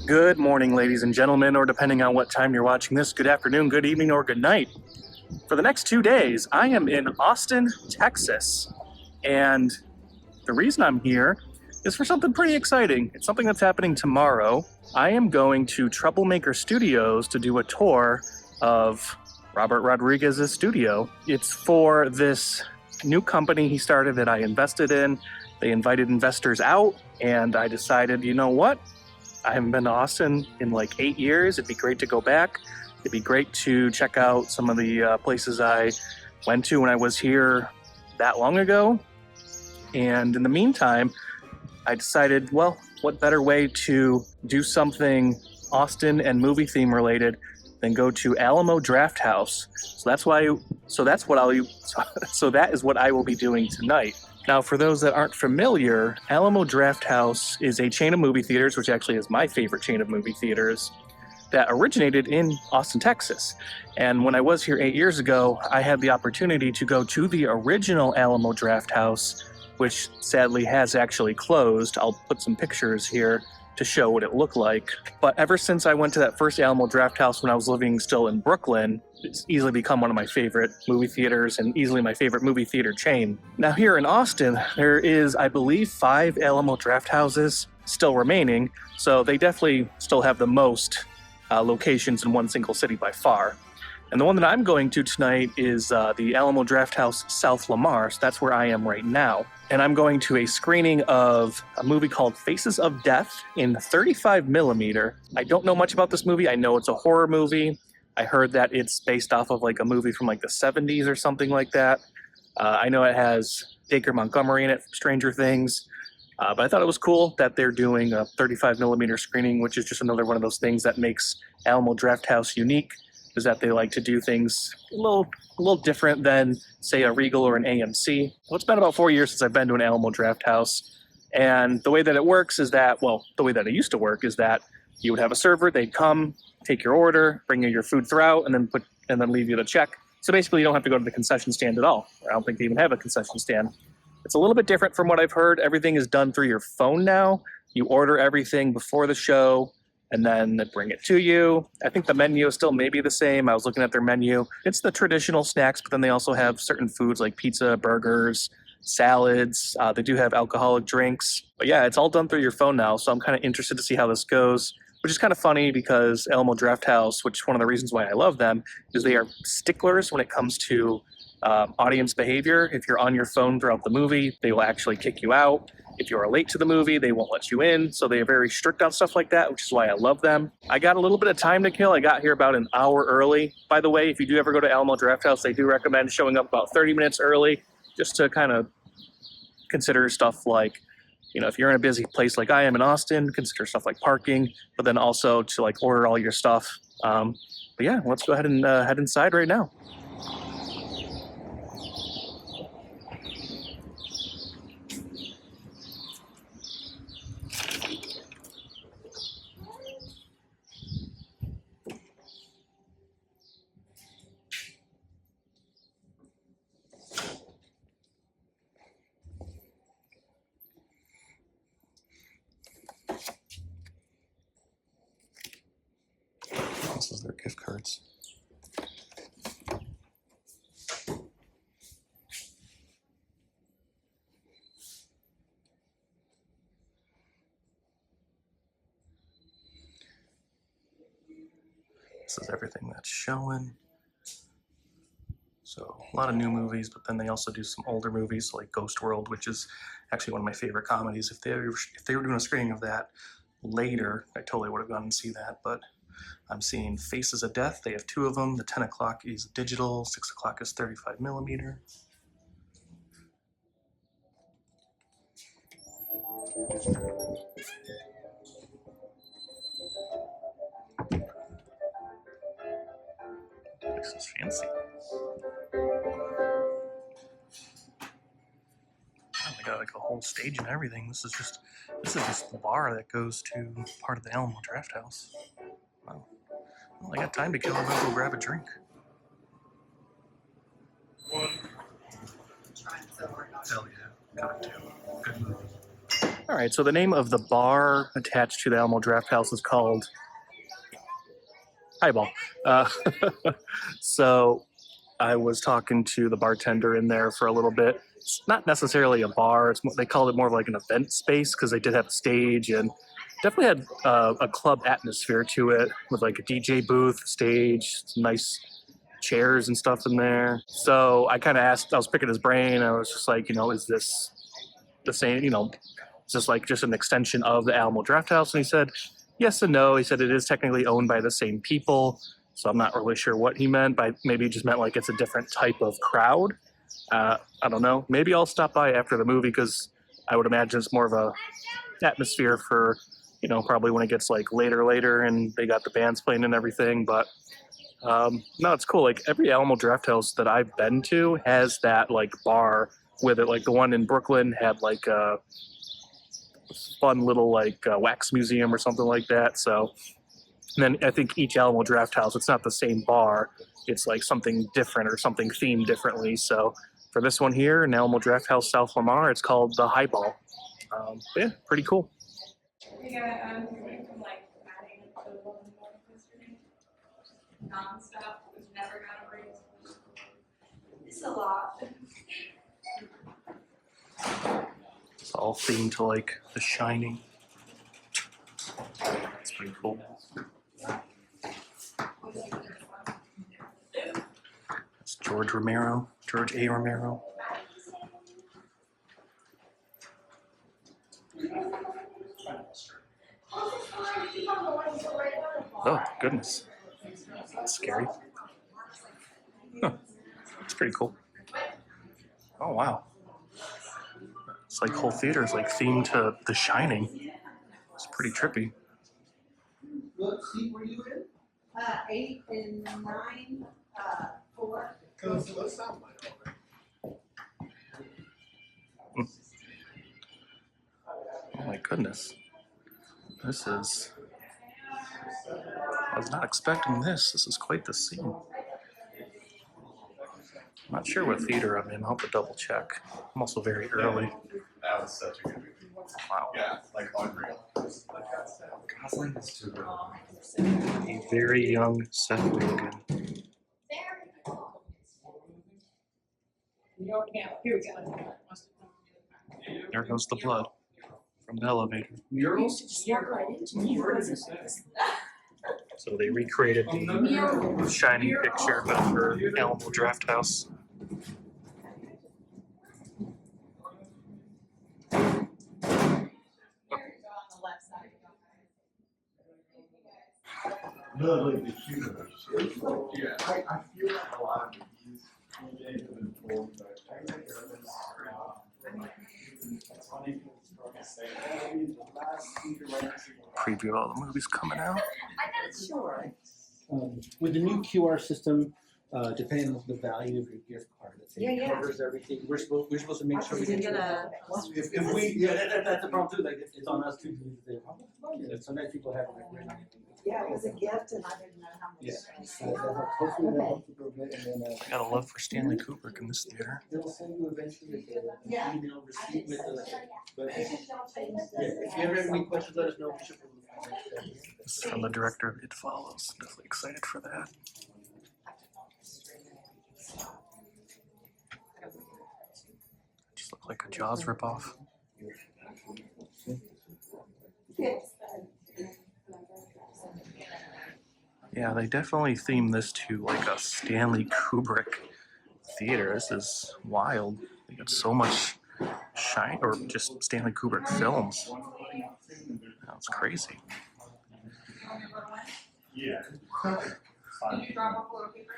Good morning, ladies and gentlemen, or depending on what time you're watching this, good afternoon, good evening, or good night. For the next 2 days, I am in Austin, Texas, and the reason I'm here is for something pretty exciting. It's something that's happening tomorrow. I am going to Troublemaker Studios to do a tour of Robert Rodriguez's studio. It's for this new company he started that I invested in. They invited investors out, and I decided, you know what? I haven't been to Austin in like 8 years. It'd be great to go back. It'd be great to check out some of the places I went to when I was here that long ago. And in the meantime, I decided, well, what better way to do something Austin and movie theme related than go to Alamo Drafthouse. So that is what I will be doing tonight. Now, for those that aren't familiar, Alamo Drafthouse is a chain of movie theaters, which actually is my favorite chain of movie theaters, that originated in Austin, Texas. And when I was here 8 years ago, I had the opportunity to go to the original Alamo Drafthouse, which sadly has actually closed. I'll put some pictures here to show what it looked like. But ever since I went to that first Alamo Drafthouse when I was living still in Brooklyn, it's easily become one of my favorite movie theaters and easily my favorite movie theater chain. Now here in Austin, there is, I believe, 5 Alamo Drafthouses still remaining, so they definitely still have the most locations in one single city by far. And the one that I'm going to tonight is the Alamo Drafthouse South Lamar, so that's where I am right now. And I'm going to a screening of a movie called Faces of Death in 35mm. I don't know much about this movie. I know it's a horror movie. I heard that it's based off of like a movie from like the 70s or something like that. I know it has Dacre Montgomery in it from Stranger Things. But I thought it was cool that they're doing a 35mm screening, which is just another one of those things that makes Alamo Drafthouse unique, is that they like to do things a little different than, say, a Regal or an AMC. Well, it's been about 4 years since I've been to an Alamo Drafthouse, and the way that it works is that, well, the way that it used to work is that you would have a server, they'd come, take your order, bring you your food throughout, and then leave you the check. So basically, you don't have to go to the concession stand at all. I don't think they even have a concession stand. It's a little bit different from what I've heard. Everything is done through your phone now. You order everything before the show, and then they bring it to you. I think the menu is still maybe the same. I was looking at their menu. It's the traditional snacks, but then they also have certain foods like pizza, burgers, salads. They do have alcoholic drinks. But yeah, it's all done through your phone now, so I'm kind of interested to see how this goes, which is kind of funny because Alamo Drafthouse, which one of the reasons why I love them, is they are sticklers when it comes to audience behavior. If you're on your phone throughout the movie, they will actually kick you out. If you are late to the movie, they won't let you in. So they are very strict on stuff like that, which is why I love them. I got a little bit of time to kill. I got here about an hour early. By the way, if you do ever go to Alamo Drafthouse, they do recommend showing up about 30 minutes early just to kind of consider stuff like, you know, if you're in a busy place like I am in Austin, consider stuff like parking, but then also to like order all your stuff. But yeah, let's go ahead and head inside right now. This is their gift cards. This is everything that's showing. So a lot of new movies, but then they also do some older movies like Ghost World, which is actually one of my favorite comedies. If they were doing a screening of that later, I totally would have gone and see that, but I'm seeing Faces of Death. They have 2 of them. The 10 o'clock is digital, 6 o'clock is 35mm. This is fancy. Oh, they got like a whole stage and everything. This is just the bar that goes to part of the Alamo Drafthouse. Wow. Well, I got time to kill. I'm gonna go grab a drink. Hell yeah, got to. Good movie. All right, so the name of the bar attached to the Alamo Drafthouse is called Highball. Uh, so I was talking to the bartender in there for a little bit. It's not necessarily a bar. They called it more of like an event space because they did have a stage and definitely had a club atmosphere to it with like a DJ booth, stage, some nice chairs and stuff in there. So I kind of asked, I was picking his brain. I was just like, is this the same, is this like just an extension of the Alamo Drafthouse? And he said, yes and no. He said it is technically owned by the same people. So I'm not really sure what he meant, but maybe he just meant like it's a different type of crowd. I don't know. Maybe I'll stop by after the movie because I would imagine it's more of a atmosphere for, probably when it gets like later and they got the bands playing and everything. But no, it's cool. Like every Alamo Drafthouse that I've been to has that like bar with it. Like the one in Brooklyn had like a fun little like wax museum or something like that. So and then I think each Alamo Drafthouse, it's not the same bar. It's like something different or something themed differently. So for this one here in Alamo Drafthouse, South Lamar, it's called the Highball. Yeah, pretty cool. Non-stop, we've never got a break. It's a lot. It's all themed to like The Shining. It's pretty cool. That's George A. Romero. Oh, goodness. That's scary. Huh. It's pretty cool. Oh, wow. It's like whole theater is like themed to The Shining. It's pretty trippy. What seat were you in? 8 and 9, 4. What's that one? Oh my goodness. This is... I was not expecting this. This is quite the scene. I'm not sure what theater I'm in. I'll have to double check. I'm also very early. That was such a good movie. Wow. Yeah, like unreal. Gosling is too good. A very young Seth Rogen. Here we go. There goes the blood from the elevator. Murals? So they recreated the Shining picture, but for Alamo Drafthouse. No, like the humor. Yeah. I feel like a lot of these DJs have been told, but I think it's funny people say, hey, the last speaker right. Preview all the movies coming out. I'm not sure. With the new QR system, depending on the value of your gift card, Yeah. covers everything. We're supposed to make sure we You're get. gonna. If we, that's the problem too. Like it's on us too. Sometimes people have like. Yeah, it was a gift and I didn't know how much. Yeah. Hopefully they'll help you a bit and then I got a love for Stanley Kubrick in this theater. they'll send you eventually Yeah. an email receipt with the, but Yeah, if you ever have any questions, let us know. We should. This is from the director of It Follows. Definitely excited for that. Just look like a Jaws ripoff. Yeah, they definitely theme this to like a Stanley Kubrick theater. This is wild. They got so much shine, or just Stanley Kubrick films. That's crazy. yeah. Did you drop off a little paper?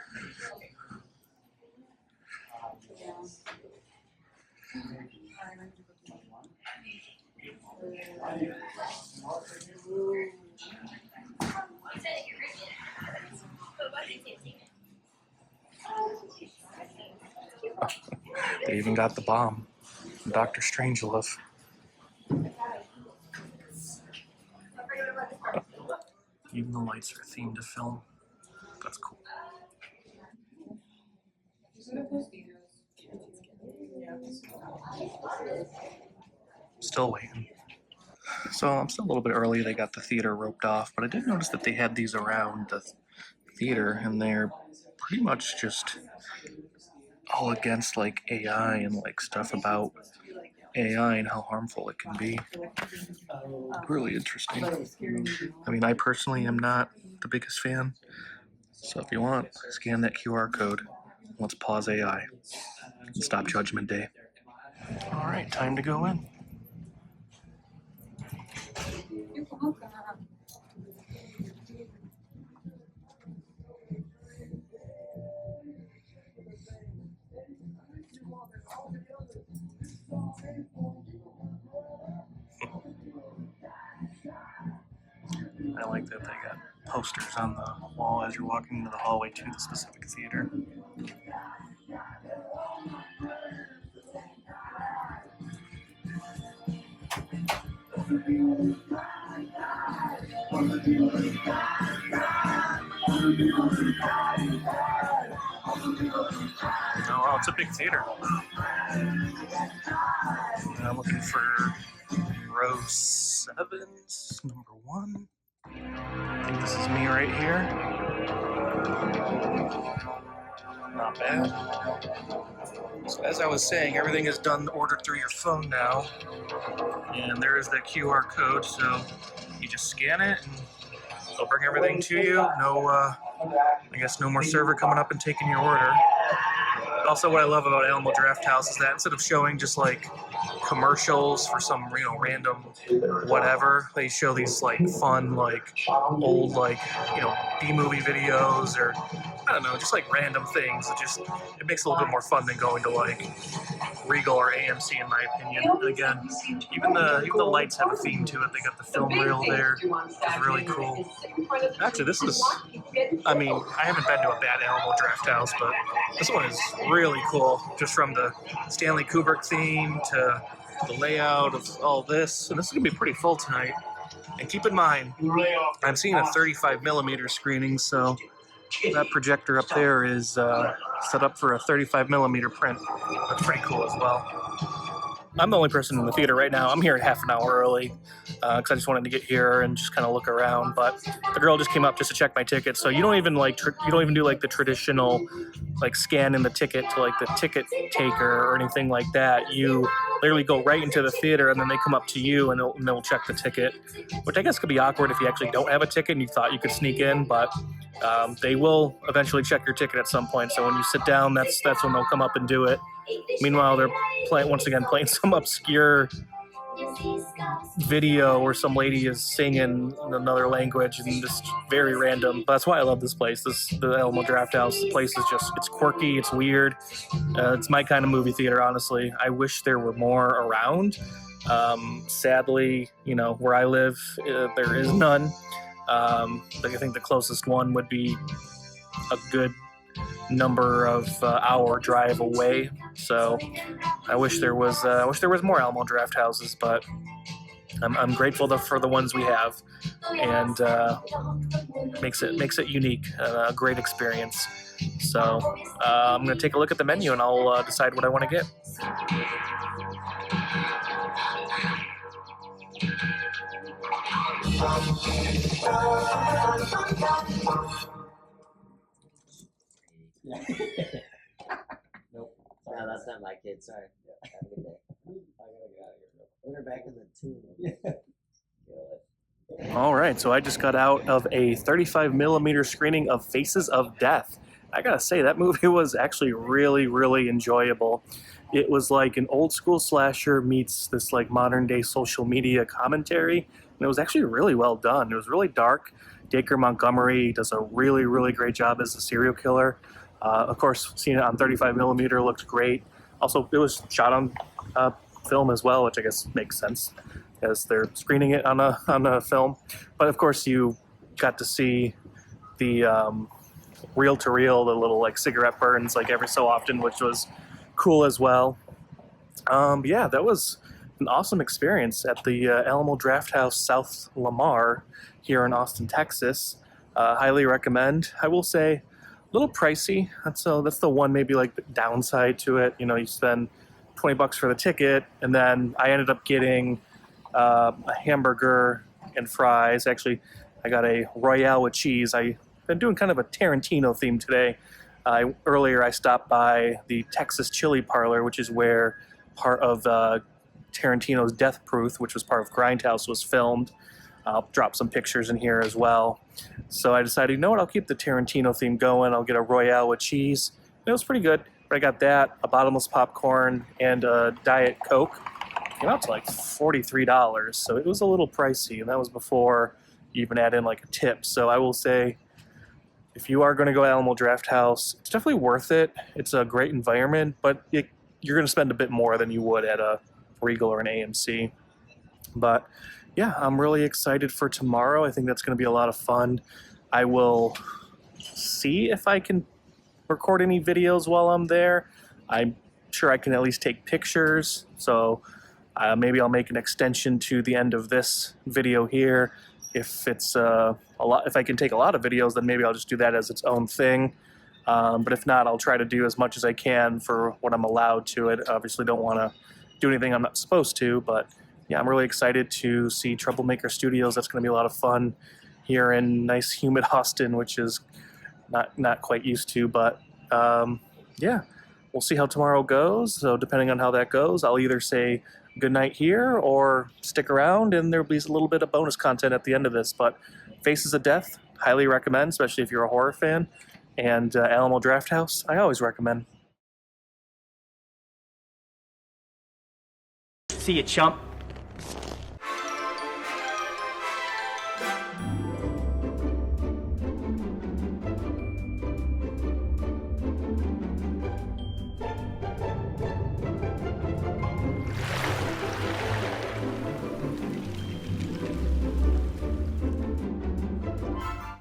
They even got the bomb. Dr. Strangelove. Even the lights are themed to film. That's cool. Still waiting. So I'm still a little bit early. They got the theater roped off, but I did notice that they had these around the theater, and they're pretty much just all against like AI and like stuff about AI and how harmful it can be. Really interesting. I mean, I personally am not the biggest fan, so if you want, scan that QR code. Let's pause AI and stop Judgment Day. All right, time to go in. I like that they got posters on the wall as you're walking into the hallway to the specific theater. Oh, wow, it's a big theater. I'm looking for row 7, number 1. I think this is me right here. Not bad. So as I was saying, everything is done ordered through your phone now. And there is that QR code, so you just scan it and they'll bring everything to you. No, I guess no more server coming up and taking your order. Also, what I love about Alamo Drafthouse is that instead of showing just like commercials for some random whatever, they show these like fun like old like B-movie videos or I don't know, just like random things. It makes it a little bit more fun than going to like Regal or AMC in my opinion. And again, even the lights have a theme to it. They got the film reel there. It's really cool. Actually, this is, I mean, I haven't been to a bad Alamo Drafthouse, but this one is really cool. Just from the Stanley Kubrick theme to the layout of all this. And this is going to be pretty full tonight. And keep in mind, I'm seeing a 35mm screening, so that projector up there is set up for a 35mm print. That's pretty cool as well. I'm the only person in the theater right now. I'm here half an hour early because I just wanted to get here and just kind of look around. But the girl just came up just to check my ticket. So you don't even do like the traditional like scan in the ticket to like the ticket taker or anything like that. You literally go right into the theater and then they come up to you and they'll check the ticket, which I guess could be awkward if you actually don't have a ticket and you thought you could sneak in, but they will eventually check your ticket at some point. So when you sit down, that's when they'll come up and do it. Meanwhile, they're playing some obscure video where some lady is singing in another language and just very random. But that's why I love this place. The Alamo Drafthouse. The place is it's quirky, it's weird. It's my kind of movie theater, honestly. I wish there were more around. Sadly, where I live, there is none. I think the closest one would be a good number of hour drive away. So I wish there was more Alamo Drafthouses, but I'm grateful for the ones we have, and makes it unique, a great experience. So I'm gonna take a look at the menu and I'll decide what I want to get. Nope. No, that's not my kid. Sorry. Have a good day. I gotta get out of here. Put her back in the tomb. All right, so I just got out of a 35mm screening of Faces of Death. I gotta say, that movie was actually really, really enjoyable. It was like an old school slasher meets this like modern day social media commentary, and it was actually really well done. It was really dark. Dacre Montgomery does a really, really great job as a serial killer. Of course, seeing it on 35mm looked great. Also, it was shot on film as well, which I guess makes sense, as they're screening it on a film. But of course, you got to see the reel-to-reel, the little like cigarette burns like every so often, which was cool as well. Yeah, that was an awesome experience at the Alamo Drafthouse South Lamar here in Austin, Texas. Highly recommend. I will say, a little pricey. That's the one maybe like the downside to it. You spend $20 for the ticket, and then I ended up getting a hamburger and fries. Actually, I got a Royale with cheese. I've been doing kind of a Tarantino theme today. Earlier, I stopped by the Texas Chili Parlor, which is where part of Tarantino's Death Proof, which was part of Grindhouse, was filmed. I'll drop some pictures in here as well. So I decided, you know what, I'll keep the Tarantino theme going. I'll get a Royale with cheese. It was pretty good. But I got that, a bottomless popcorn, and a Diet Coke. Came out to like $43, so it was a little pricey, and that was before you even add in like a tip. So I will say, if you are going to go to Alamo Drafthouse, it's definitely worth it. It's a great environment, but you're going to spend a bit more than you would at a Regal or an AMC. But yeah, I'm really excited for tomorrow. I think that's going to be a lot of fun. I will see if I can record any videos while I'm there. I'm sure I can at least take pictures. So maybe I'll make an extension to the end of this video here. If it's if I can take a lot of videos, then maybe I'll just do that as its own thing. But if not, I'll try to do as much as I can for what I'm allowed to it. Obviously don't want to do anything I'm not supposed to, but yeah, I'm really excited to see Troublemaker Studios. That's going to be a lot of fun here in nice, humid Austin, which is not quite used to. But yeah, we'll see how tomorrow goes. So depending on how that goes, I'll either say good night here or stick around, and there'll be a little bit of bonus content at the end of this. But Faces of Death, highly recommend, especially if you're a horror fan. And Alamo Drafthouse, I always recommend. See you, chump.